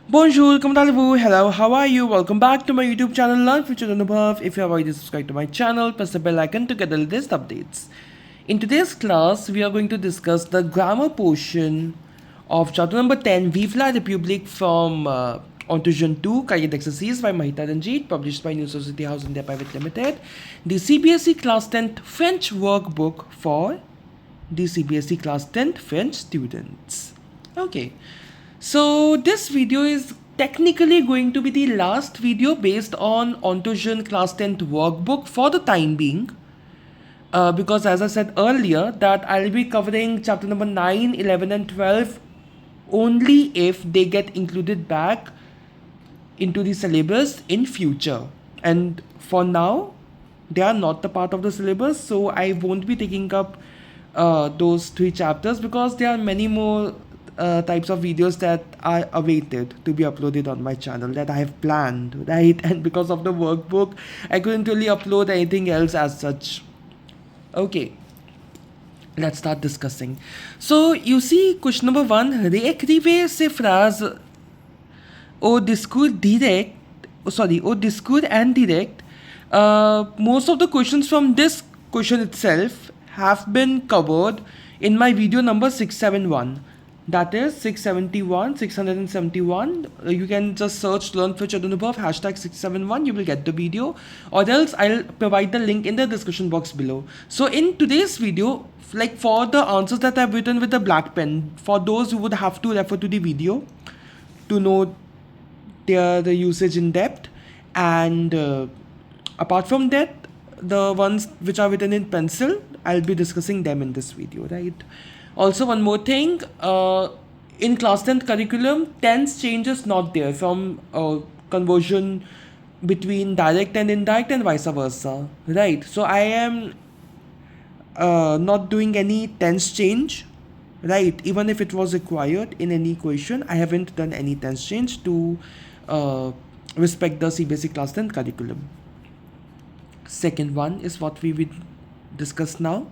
Bonjour, comment allez-vous? Hello, how are you? Welcome back to my YouTube channel, Learn with Anubhav. If you have already subscribed to my channel, press the bell icon to get the latest updates. In today's class, we are going to discuss the grammar portion of chapter number 10, Vive la République from Entre Jeunes 2, Cahier d'exercice by Mahitha Ranjit, published by New Society House India Private Limited. The CBSE Class 10th French workbook for the CBSE Class 10th French students. Okay. So this video is technically going to be the last video based on Entre Jeunes Class 10th workbook for the time being. Because as I said earlier that I'll be covering chapter number 9, 11 and 12 only if they get included back into the syllabus in future. And for now, they are not the part of the syllabus, so I won't be taking up those 3 chapters because there are many more types of videos that are awaited to be uploaded on my channel that I have planned, right? And because of the workbook, I couldn't really upload anything else as such. Okay, let's start discussing. So you see question number 1, réécrivez ces phrases au discours direct, au discours indirect. Most of the questions from this question itself have been covered in my video number 671. That is 671. You can just search Learn Future Anubhav hashtag 671. You will get the video, or else I'll provide the link in the description box below. So in today's video, like for the answers that I've written with the black pen, for those who would have to refer to the video to know the usage in depth, and apart from that, the ones which are written in pencil, I'll be discussing them in this video, right? Also, one more thing, in class 10th curriculum, tense change is not there from conversion between direct and indirect and vice versa, right? So I am not doing any tense change, right? Even if it was required in any question, I haven't done any tense change to respect the CBSE class 10 curriculum. Second one is what we will discuss now.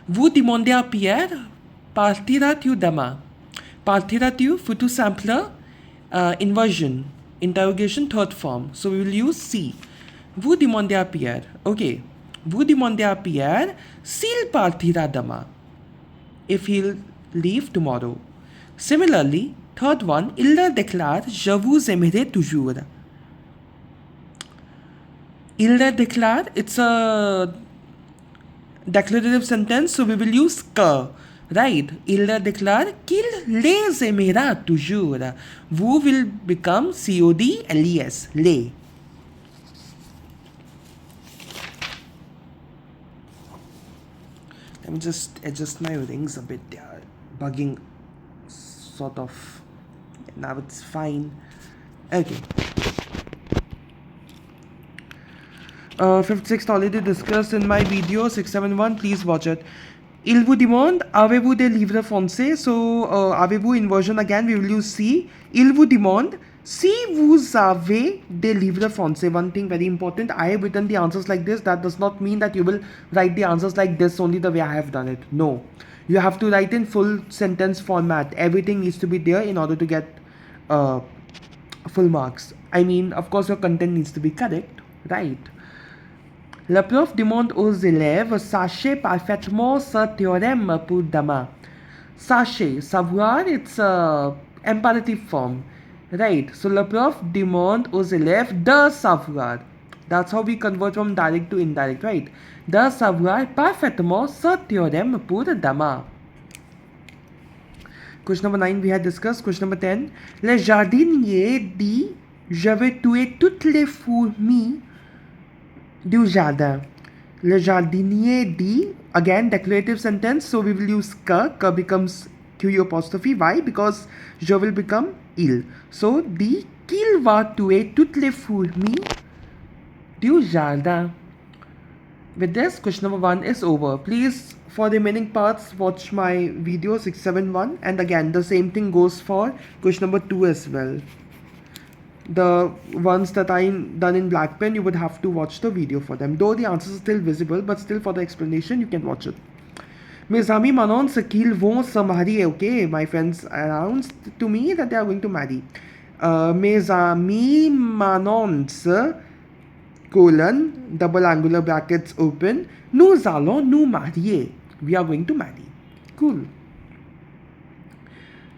Vous demandez à Pierre, partiras-tu demain? Partiras-tu, futur simple, inversion, interrogation, third form. So we will use C. Vous demandez à Pierre. Okay. Vous demandez à Pierre s'il partira demain, if he'll leave tomorrow. Similarly, third one, il leur déclare, je vous aimerai toujours. Il leur déclare, it's a declarative sentence, so we will use que, right? Il leur déclare qu'il les aimera toujours. Vous will become COD-LES, les. Let me just adjust my rings a bit. They are bugging sort of. Now it's fine. Okay. Fifth, sixth already discussed in my video 671. Please watch it. Il vous demande, avez-vous des livres français? So, avez-vous inversion again? We will use si. Il vous demande, si vous avez des livres français. One thing very important, I have written the answers like this. That does not mean that you will write the answers like this only the way I have done it. No. You have to write in full sentence format. Everything needs to be there in order to get full marks. I mean, of course, your content needs to be correct, right? Le prof demande aux élèves, sachez parfaitement ce théorème pour demain. Sachez, savoir, it's a imperative form, right? So le prof demande aux élèves de savoir. That's how we convert from direct to indirect, right? De savoir parfaitement ce théorème pour demain. Question number 9 we had discussed. Question number 10. Le jardinier dit, je vais tuer toutes les fourmis du jardin. Le jardinier dit, again declarative sentence, so we will use que becomes QU apostrophe. Why? Because je will become il. So dit qu'il va tuer toutes les fourmis du jardin. With this, question number 1 is over. Please, for the remaining parts, watch my video 671, and again the same thing goes for question number 2 as well. The ones that I done in black pen, you would have to watch the video for them. Though the answers are still visible, but still for the explanation, you can watch it. Mes amis m'annoncent qu'ils vont se marier. Okay, my friends announced to me that they are going to marry. Mes amis m'annoncent, colon, double angular brackets open, nous allons nous marier. We are going to marry. Cool.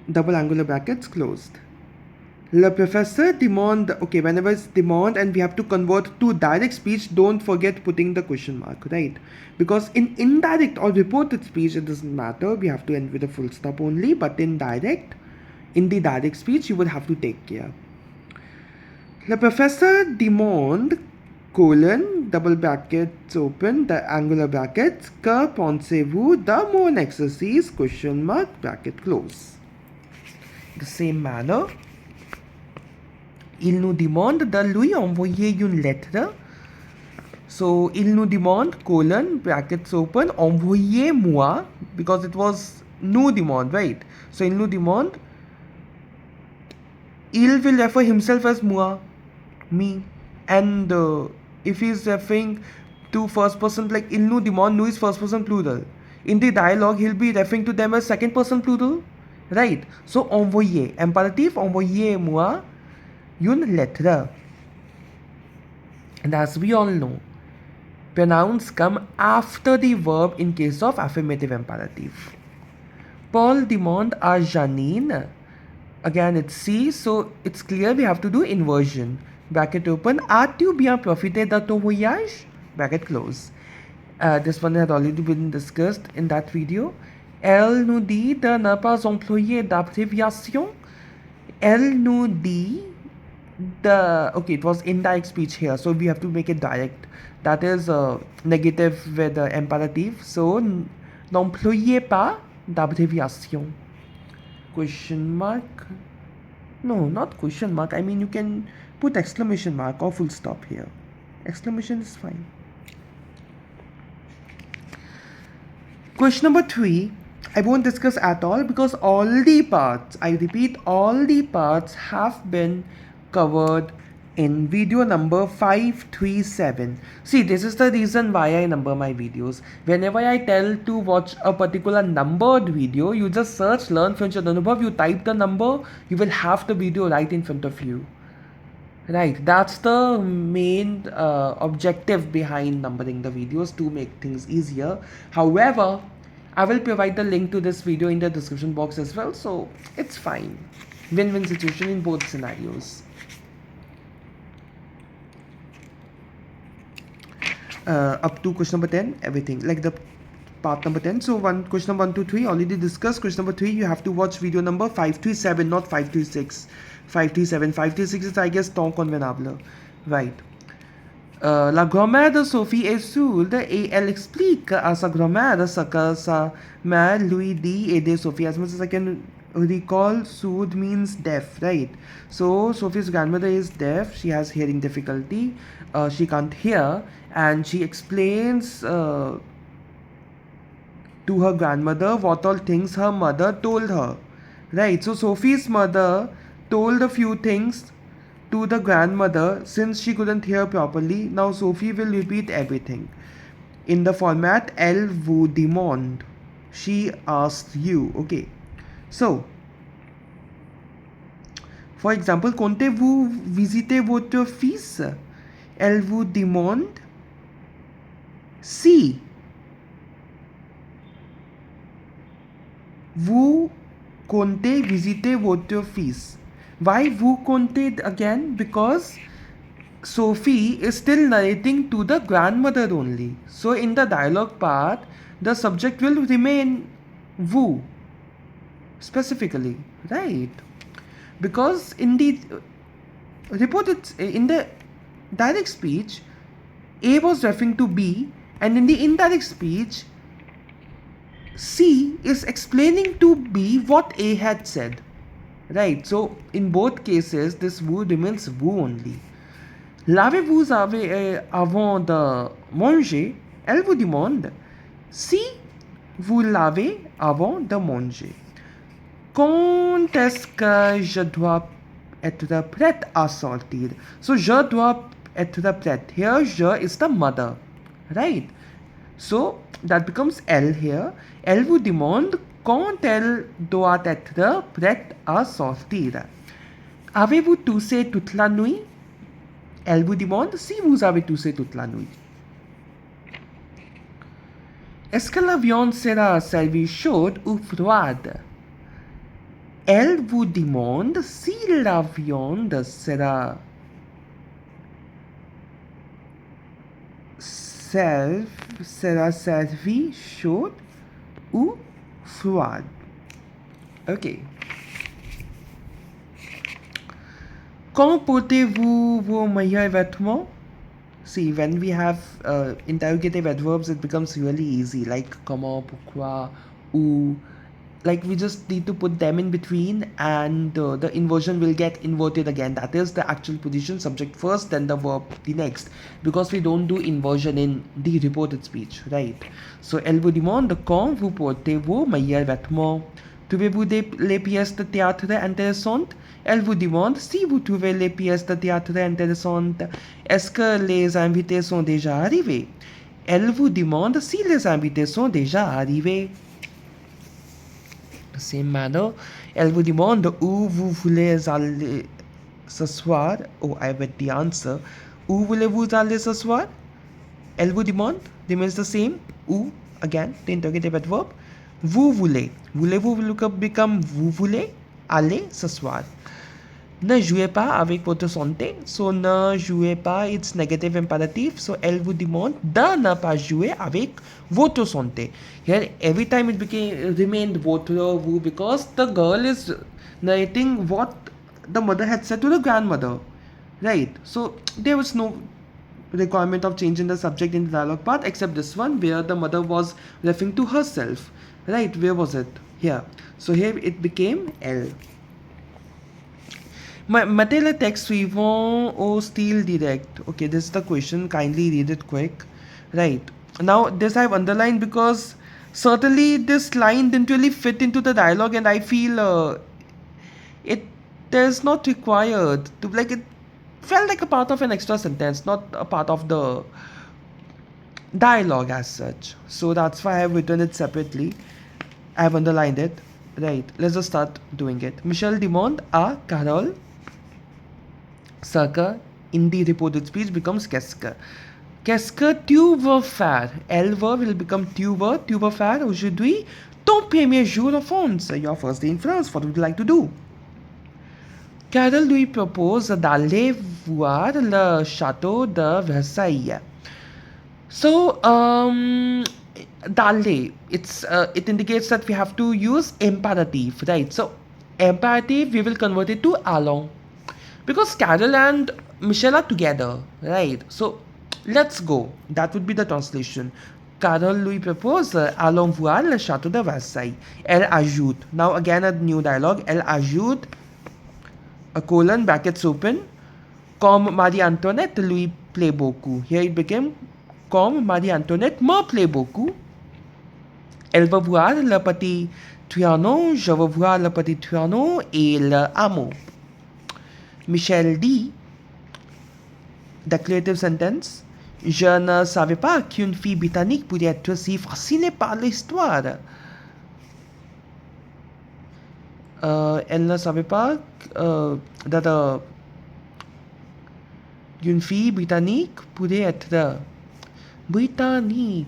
Double angular brackets closed. Le professeur demande, okay, whenever it's demand and we have to convert to direct speech, don't forget putting the question mark, right? Because in indirect or reported speech, it doesn't matter, we have to end with a full stop only, but in the direct speech, you would have to take care. Le professeur demande, colon, double brackets open, the angular brackets, que pensez-vous de mon exercice, question mark, bracket close. The same manner, il nous demande de lui envoyer une lettre. So, il nous demande, colon, brackets open, envoyez-moi, because it was nous demande, right? So, il nous demande, il will refer himself as moi, me. And if he is referring to first person, like il nous demande, nous is first person plural. In the dialogue, he'll be referring to them as second person plural, right? So, envoyer, imperative, envoyez-moi une lettre. And as we all know, pronouns come after the verb in case of affirmative imperative. Paul demande à Janine. Again, it's C, so it's clear we have to do inversion. Bracket open. As-tu bien profité de ton voyage? Bracket close. This one had already been discussed in that video. Elle nous dit de ne pas employer d'abréviation. Elle nous dit okay, it was indirect speech here, so we have to make it direct. That is negative with the imperative. So, n'employez pas d'abréviation. Question mark? No, not question mark. I mean, you can put exclamation mark or full stop here. Exclamation is fine. Question number 3. I won't discuss at all because all the parts, I repeat, all the parts have been covered in video number 537. See, this is the reason why I number my videos. Whenever I tell to watch a particular numbered video, you just search Learn French with Anubhav, you type the number, you will have the video right in front of you. Right, that's the main objective behind numbering the videos, to make things easier. However, I will provide the link to this video in the description box as well, so it's fine. Win-win situation in both scenarios. Up to question number 10, everything, like the part number 10. So question number 1 to 3 already discussed. Question number 3, you have to watch video number 537, not 536. 537. 536 is, I guess, temps convenable. Right. La grammaire de Sophie est sourde et elle explique à sa grand-mère ce que sa mère lui dit aider Sophie. As much as I can recall, sourde means deaf, right? So Sophie's grandmother is deaf. She has hearing difficulty. She can't hear, and she explains to her grandmother what all things her mother told her, right? So Sophie's mother told a few things to the grandmother since she couldn't hear properly. Now Sophie will repeat everything in the format Elle vous demande. She asked you. Okay. So, for example, comptez-vous visiter votre fils? Elle vous demande si vous comptez visiter votre fils. Why vous comptez again? Because Sophie is still narrating to the grandmother only. So in the dialogue part, the subject will remain vous specifically, right? Because in the direct speech, A was referring to B, and in the indirect speech, C is explaining to B what A had said. Right, so in both cases, this vous remains vous only. Lavez-vous avant de manger? Elle vous demande si vous lavez avant de manger. Quand est-ce que je dois être prête à sortir? So, je dois être prête. Here, je is the mother. Right? So, that becomes elle here. Elle vous demande quand elle doit être prête à sortir. Avez-vous toussé toute la nuit? Elle vous demande si vous avez toussé toute la nuit. Est-ce que la viande sera servie chaude ou froide? Elle vous demande si la viande sera servie chaude ou froide. Ok. Quand portez-vous vos meilleurs vêtements? See, when we have interrogative adverbs, it becomes really easy. Like comment, pourquoi, où. Like we just need to put them in between, and the inversion will get inverted again. That is the actual position, subject first, then the verb the next. Because we don't do inversion in the reported speech, right? So, elle vous demande quand vous portez vos meilleurs vêtements. Trouvez-vous les pièces de théâtre intéressantes? Elle vous demande si vous trouvez les pièces de théâtre intéressantes. Est-ce que les invités sont déjà arrivés? Elle vous demande si les invités sont déjà arrivés. Same manner, elle vous demande où vous voulez aller ce soir. Oh, I read the answer. Où voulez-vous aller ce soir? Elle vous demande, remains the same. Où, again, the interrogative adverb. Vous voulez. Voulez-vous become vous voulez aller ce soir. Ne jouez pas avec votre santé. So, ne jouez pas, it's negative imperative. So, elle vous demande de ne pas jouer avec votre santé. Here, every time it remained votre, vous, because the girl is narrating what the mother had said to the grandmother. Right? So, there was no requirement of changing the subject in the dialogue part except this one where the mother was referring to herself. Right? Where was it? Here. So, here it became elle. Mettez le texte suivant au style direct. Okay, this is the question. Kindly read it quick. Right. Now, this I've underlined because certainly this line didn't really fit into the dialogue, and I feel it is not required to, like, it felt like a part of an extra sentence, not a part of the dialogue as such. So that's why I've written it separately. I've underlined it. Right. Let's just start doing it. Michel demande à Carole ce que in the reported speech becomes qu'est-ce que. Qu'est-ce que tu veux faire? Elle will become tu veux faire aujourd'hui ton premier jour en France, your first day in France. What would you like to do? Carole lui propose d'aller voir le château de Versailles. So, d'aller, it indicates that we have to use imperative, right? So, imperative, we will convert it to allons. Because Carole and Michel are together, right? So, let's go. That would be the translation. Carole lui propose, allons voir le château de Versailles. Elle ajoute, now again a new dialogue, elle ajoute, a colon, brackets open, comme Marie-Antoinette lui plaît beaucoup. Here it became, comme Marie-Antoinette me plaît beaucoup. Elle va voir le petit Trianon, je veux voir le petit Trianon et le hameau. Michel dit, declarative sentence, je ne savais pas qu'une fille britannique pouvait être si fascinée par l'histoire. Elle ne savait pas qu'une fille britannique pouvait être British,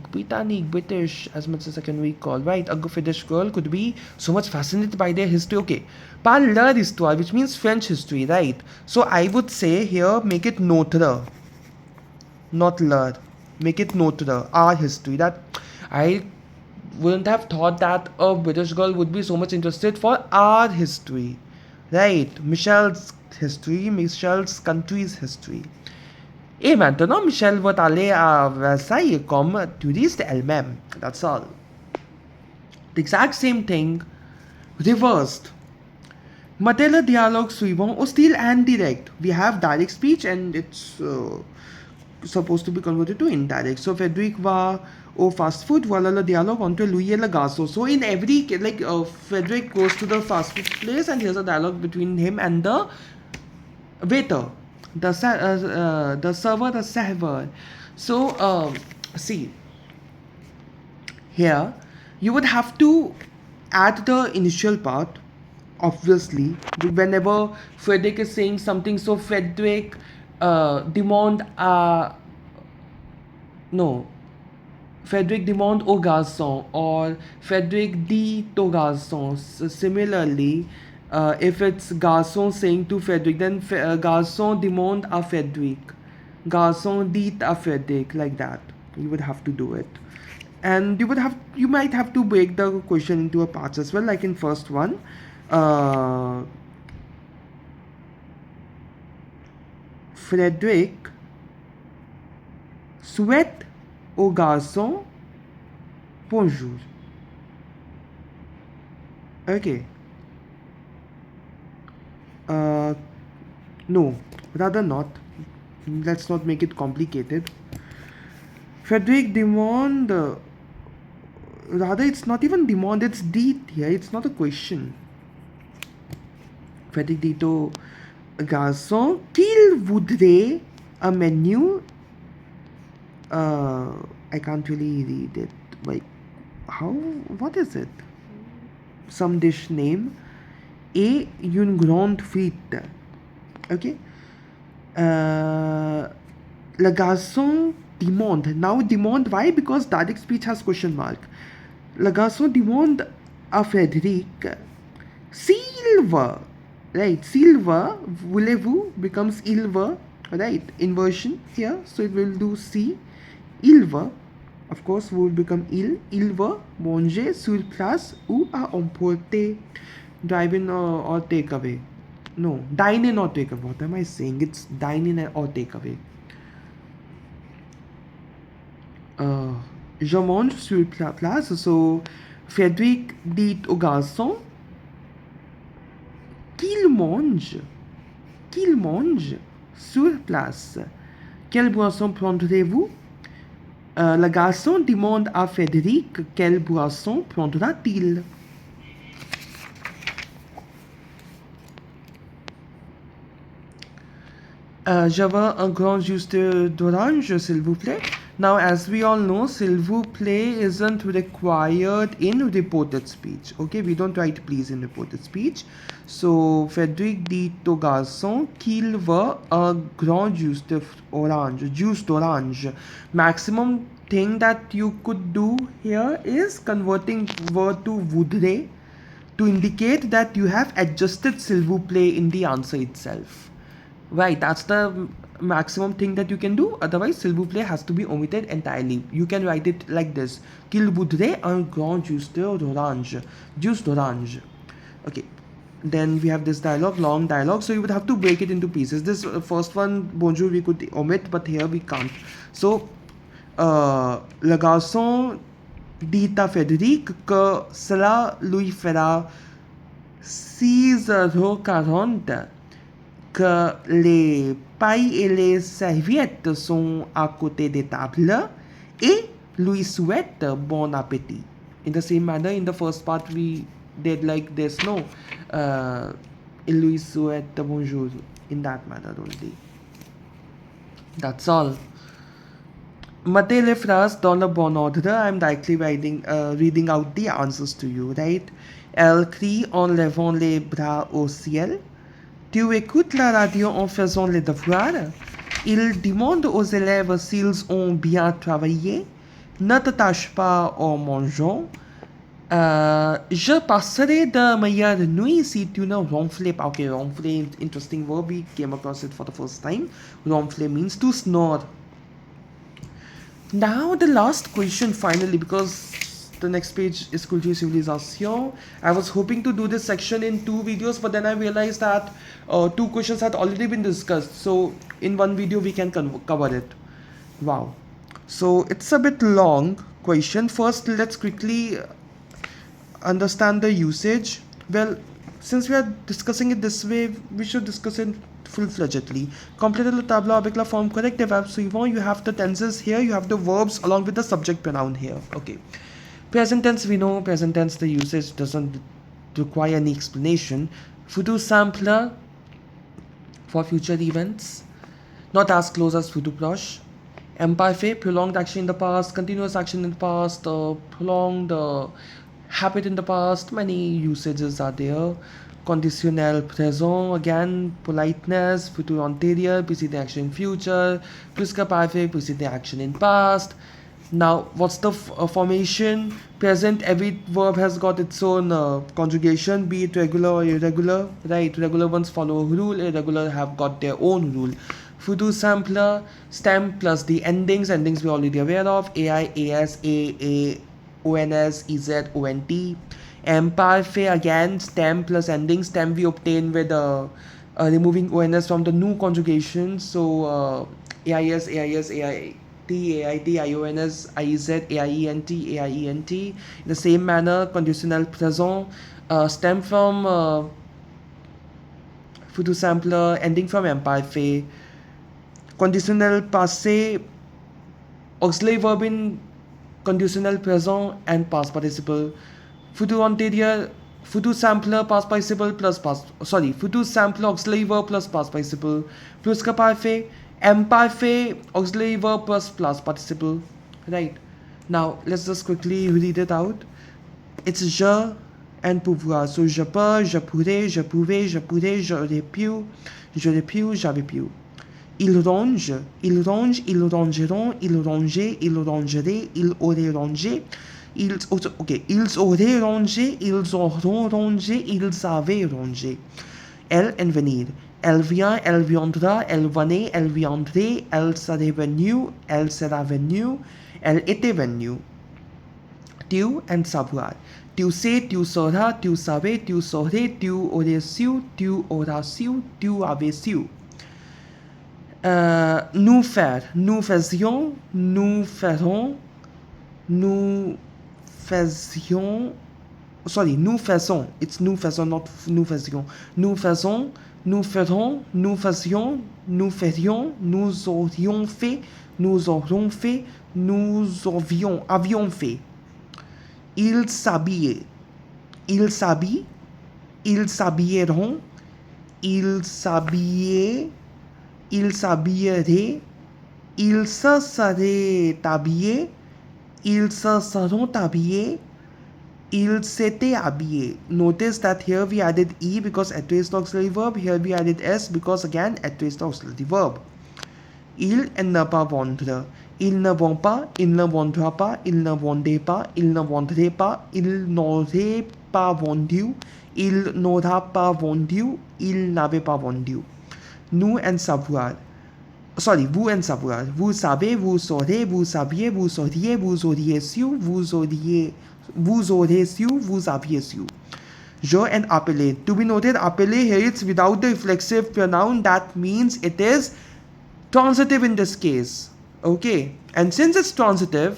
as much as I can recall, right? A British girl could be so much fascinated by their history. Okay, par leur histoire, which means French history, right? So I would say here, make it notre, not leur. Make it notre, our history. That I wouldn't have thought that a British girl would be so much interested for our history, right? Michel's history, Michel's country's history. Et maintenant, Michel va aller à Versailles comme touriste elle-même. That's all. The exact same thing, reversed. Mettez le dialogue suivant au style indirect. We have direct speech and it's supposed to be converted to indirect. So, Frederick va au fast food, voilà le dialogue entre lui et le garçon. So, in every, like, Frederick goes to the fast food place and here's a dialogue between him and the waiter. The server, the server. So, see, here you would have to add the initial part obviously, whenever Frederick is saying something, so Frederick demande no, Frederick demande au garçon or Frederick dit au garçon. Similarly, if it's garçon saying to Frederick, then garçon demande à Frederick. Garçon dit à Frederick, like that. You would have to do it. And you might have to break the question into a parts as well, like in first one. Frederick souhaite au garçon bonjour. Okay. No, rather not. Let's not make it complicated. Frederick demande. Rather, it's not even demand, it's dit here. It's not a question. Frederick dit au garçon qu'il voudrait un menu. I can't really read it. Like, how? What is it? Some dish name. Et une grande frite. Okay. Le garçon demande. Now demande, why? Because direct speech has question mark. Le garçon demande à Frédéric s'il veut, right? S'il veut, voulez-vous becomes il veut, right? Inversion here, so it will do si. Il veut, of course, will become il veut manger sur place ou à emporter, drive in or take away. No, dine in or take away. What am I saying? It's dine in or take away. Je mange sur place. So, Frédéric dit au garçon qu'il mange sur place. Quelle boisson prendrez-vous? Le garçon demande à Frédéric quelle boisson prendra-t-il? Je veux un grand jus d'orange, s'il vous plaît. Now, as we all know, s'il vous plaît isn't required in reported speech. Okay, we don't write please in reported speech. So, Frédéric dit au garçon qu'il veut un grand jus d'orange. Maximum thing that you could do here is converting verb to voudrait to indicate that you have adjusted s'il vous plaît in the answer itself. Right, that's the maximum thing that you can do. Otherwise, s'il vous plaît has to be omitted entirely. You can write it like this: qu'il voudrait un grand jus d'orange. Okay. Then we have this dialogue, long dialogue. So you would have to break it into pieces. This first one, bonjour, we could omit, but here we can't. So, le garçon dit à Frédéric que cela lui fera 6,40 €. Que les pailles et les serviettes sont à côté des tables et lui souhaite bon appétit. In the same manner, in the first part we did like this, no? Il lui souhaite bonjour. In that manner only. That's all. Mettez les phrases dans le bon ordre. I'm directly reading out the answers to you, right? Elle crie en levant les bras au ciel. Tu écoutes la radio en faisant les devoirs. Il demande aux élèves s'ils ont bien travaillé. Ne te tâche pas en mangeant. Je passerai de meilleures nuits si tu ne ronfles pas. Okay, ronfler, interesting verb. We came across it for the first time. Ronfler means to snore. Now the last question finally, because the next page is Culture Civilisation. I was hoping to do this section in 2 videos, but then I realized that 2 questions had already been discussed. So in 1 video we can cover it. Wow. So it's a bit long question. First, let's quickly understand the usage. Well, since we are discussing it this way, we should discuss it full-fledgedly. Complétez le tableau avec la forme correcte des verbes suivants. You have the tenses here, you have the verbs along with the subject pronoun here. Okay. Present tense, we know present tense, the usage doesn't require any explanation. Futur simple for future events, not as close as futur proche. Imparfait, prolonged action in the past, continuous action in the past, prolonged habit in the past. Many usages are there. Conditionnel présent, again, politeness, futur antérieur, preceding action in future, pluscup perfect, preceding action in past. Now, what's the formation? Present, every verb has got its own conjugation, be it regular or irregular, right? Regular ones follow a rule, irregular have got their own rule. Future sampler, stem plus the endings we're already aware of, AI, AS, AA, ONS, EZ, ONT. Imparfait, again, stem plus ending, stem we obtain with removing ONS from the new conjugation. So, AIS, AIS, AIT, AIT, IONS, IEZ, AIENT, AIENT. In the same manner, conditionnel présent, stem from futur sampler, ending from imparfait. Conditionnel passé, auxiliary verb in conditionnel présent and past participle. Futur antérieur, futur sampler, past participle plus futur sampler, auxiliary verb plus past participle. Pluscup perfect, imparfait, auxiliary verb plus past participle. Right. Now let's just quickly read it out. It's je and pouvoir. So je peux, je pourrais, je pouvais, je pourrais, j'aurais pu, j'avais pu. Ils rongent, ils rongent, ils rongeront, ils rongeaient, ils rongeraient, ils auraient rongé. Ils auraient rongé, ils auront rongé, ils avaient rongé. Elle en venir. Elle vient, elle viendra, elle venait, elle viendrait, elle serait venue, elle sera venue, elle était venue. Tu and savoir. Tu sais, tu sauras, tu savais, tu saurais, tu aurais su, tu auras su, tu avais su. Nous faire, nous faisions, nous ferons, nous faisions, nous faisons, it's nous faisons, not nous faisions, nous faisons, nous ferons, nous faisions, nous ferions, nous aurions fait, nous aurons fait, nous avions fait. Ils s'habillaient, ils s'habillent, ils s'habilleront, ils s'habillaient, ils s'habilleraient, ils se seraient habillés, ils se seront habillés, ils s'étaient habillés. Notice that here we added E because aorist auxiliary verb, here we added S because again aorist auxiliary verb. Ils ne pas vendre, ils ne vont pas, il ne vendra pas, il ne vendait pas, il ne vendrait pas, il n'aurait pas vendu, il n'aura pas vendu, il n'avait pas vendu. Nous and savoir. Vous and savoir. Vous savez, vous saurez, vous saviez, vous sauriez, vous auriez su, vous aurez su, vous aviez su. Je and appeler. To be noted, appeler here it's without the reflexive pronoun. That means it is transitive in this case. Okay. And since it's transitive,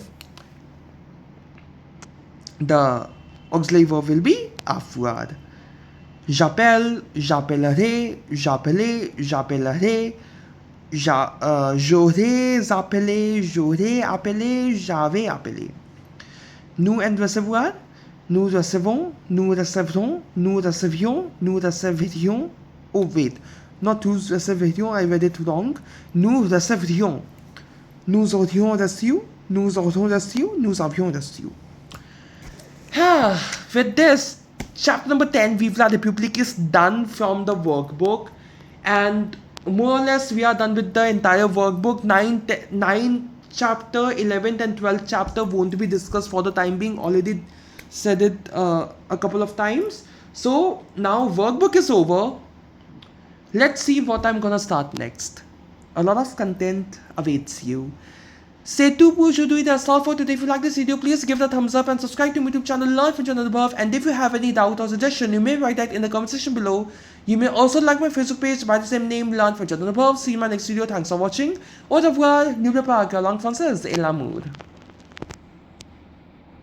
the auxiliary verb will be avoir. J'appelle, j'appellerai, j'appelais, j'appellerai, j'aurais appelé, j'aurais appelé, j'avais appelé. Nous and recevoir, nous recevons, nous recevrons, nous recevions, nous recevrions. Oh wait, not nous recevrions, I read it wrong. Nous recevrions. Nous aurions reçu, nous aurons reçu, nous avions reçu. With this, chapter number 10, Vive la République is done from the workbook, and more or less we are done with the entire workbook. 9th chapter, 11th and 12th chapter won't be discussed for the time being. Already said it a couple of times. So now workbook is over. Let's see what I'm gonna start next. A lot of content awaits you. C'est tout pour aujourd'hui. That's all for today. If you like this video, please give it a thumbs up and subscribe to my YouTube channel Learn from Anubhav. And if you have any doubt or suggestion, you may write that in the comment section below. You may also like my Facebook page by the same name, Learn from Anubhav. See you in my next video. Thanks for watching. Au revoir. N'oubliez pas que la langue française est l'amour.